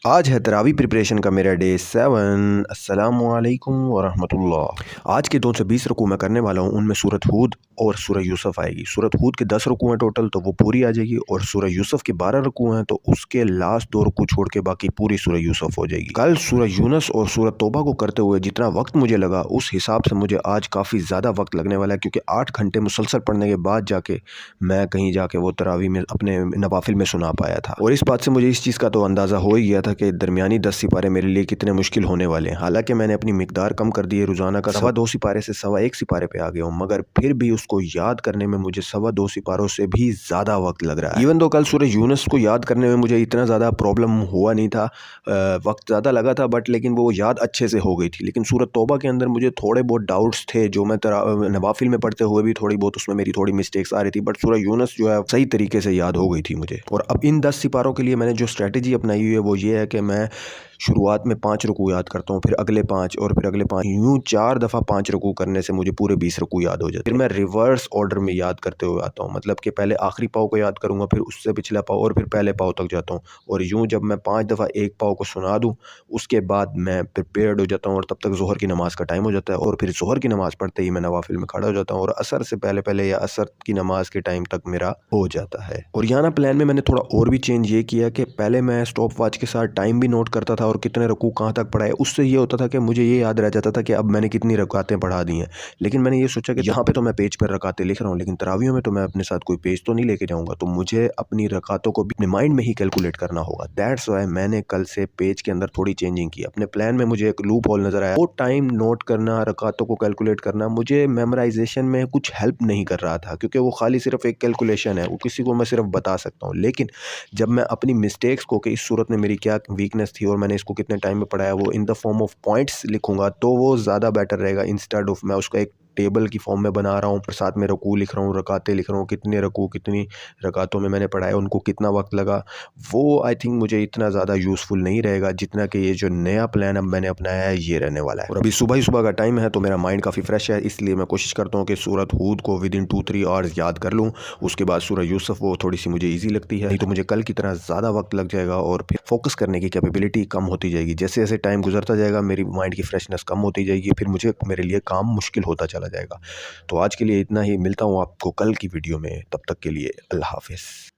आज है तरावी प्रिपरेशन का मेरा डे 7। अस्सलामुअलैकुम वरहमतुल्लाह। आज के 220 रुकू मैं करने वाला हूँ, उनमें सूरत हूद और सूरह यूसुफ आएगी। सूरत हूद के 10 रुकू हैं टोटल, तो वो पूरी आ जाएगी। और सूरह यूसुफ के 12 रुकू हैं, तो उसके लास्ट 2 रुकू छोड़ के बाकी पूरी सूरह यूसुफ हो जाएगी। कल सूरह यूनुस और सूरत तौबा को करते हुए जितना वक्त मुझे लगा, उस हिसाब से मुझे आज काफ़ी ज़्यादा वक्त लगने वाला है, क्योंकि 8 घंटे मुसलसल पढ़ने के बाद जाके मैं कहीं जाके वो तरावी में अपने नवाफिल में सुना पाया था। और इस बात से मुझे इस चीज़ का तो अंदाज़ा हो ही गया था कि दरमियानी 10 सिपारे मेरे लिए कितने मुश्किल होने वाले हैं। हालांकि मैंने अपनी मिकदार कम कर दी है, रोज़ाना का 2.25 सिपारे से 1.25 सिपारे पे आ गया हूँ, मगर फिर भी उसको याद करने में मुझे 2.25 सिपारों से भी ज़्यादा वक्त लग रहा है। इवन तो कल सूरह यूनुस को याद करने में मुझे इतना ज़्यादा प्रॉब्लम हुआ नहीं था, वक्त ज़्यादा लगा था, बट लेकिन वो याद अच्छे से हो गई थी। लेकिन सूरत तौबा के अंदर मुझे थोड़े बहुत डाउट्स थे, जो मैं नवाफिल में पढ़ते हुए भी थोड़ी बहुत उसमें मेरी थोड़ी मिस्टेक्स आ रही थी, बट सूरह यूनुस जो है सही तरीके से याद हो गई थी मुझे। और अब इन 10 सिपारों के लिए मैंने जो स्ट्रेटजी अपनाई हुई है वो ये है कि मैं शुरुआत में 5 रुकू याद करता हूँ, फिर अगले 5 और फिर अगले 5, यूँ 4 दफ़ा 5 रुकू करने से मुझे पूरे 20 रुकू याद हो जाते हैं। फिर मैं रिवर्स ऑर्डर में याद करते हुए आता हूँ, मतलब कि पहले आखिरी पाव को याद करूँगा, फिर उससे पिछला पाव और फिर पहले पाव तक जाता हूँ। और यूँ जब मैं 5 दफ़ा एक पाव को सुना दूँ, उसके बाद मैं प्रिपेयर्ड हो जाता हूँ, और तब तक ज़ोहर की नमाज़ का टाइम हो जाता है। और फिर ज़ोहर की नमाज़ पढ़ते ही मैं नवाफिल में खड़ा हो जाता हूँ, और असर से पहले पहले या असर की नमाज़ के टाइम तक मेरा हो जाता है। और यहाँ ना प्लान में मैंने थोड़ा और भी चेंज ये किया कि पहले मैं स्टॉप वॉच के साथ टाइम भी नोट करता था और कितने रुकू कहाँ तक पढ़ा है। उससे ये होता था कि मुझे ये याद रह जाता था कि अब मैंने कितनी रकातें पढ़ा दी हैं। लेकिन मैंने ये सोचा कि यहाँ पे तो मैं पेज पर रकातें लिख रहा हूँ, लेकिन तरावियों में तो मैं अपने साथ कोई पेज तो नहीं लेके जाऊँगा, तो मुझे अपनी रकातों को भी अपने माइंड में ही कैलकुलेट करना होगा। दैट्स वाई मैंने कल से पेज के अंदर थोड़ी चेंजिंग की। अपने प्लान में मुझे एक लूप होल नज़र आया। वो टाइम नोट करना, रकातों को कैलकुलेट करना मुझे मेमोराइजेशन में कुछ हेल्प नहीं कर रहा था, क्योंकि वो खाली सिर्फ एक कैलकुलेशन है, वो किसी को मैं सिर्फ बता सकता हूँ। लेकिन जब मैं अपनी मिस्टेक्स को, कि इस सूरत में मेरी क्या वीकनेस थी और मैंने इसको कितने टाइम में पढ़ाया, वो in the form of points लिखूंगा, तो वो ज़्यादा बेटर रहेगा, इंस्टेड ऑफ मैं उसका एक टेबल की फॉर्म में बना रहा हूँ, और साथ में रकू लिख रहा हूँ, रकातें लिख रहा हूँ, कितने रकू कितनी रकातों में मैंने पढ़ाया, उनको कितना वक्त लगा। वो आई थिंक मुझे इतना ज़्यादा यूज़फुल नहीं रहेगा जितना कि ये जो नया प्लान अब मैंने अपनाया है ये रहने वाला है। और अभी सुबह ही सुबह का टाइम है, तो मेरा माइंड काफ़ी फ्रेश है, इसलिए मैं कोशिश करता हूँ कि सूरत हूद को विद इन 2-3 आवर्स याद कर लूँ। उसके बाद सूरह यूसुफ वो थोड़ी सी मुझे ईजी लगती है, नहीं तो मुझे कल की तरह ज़्यादा वक्त लग जाएगा और फिर फोकस करने की कैपेबिलिटी कम होती जाएगी। जैसे जैसे टाइम गुजरता जाएगा मेरी माइंड की फ्रेशनेस कम होती जाएगी, फिर मुझे मेरे लिए काम मुश्किल होता चला जाएगा। तो आज के लिए इतना ही, मिलता हूँ आपको कल की वीडियो में, तब तक के लिए अल्लाह हाफिज़।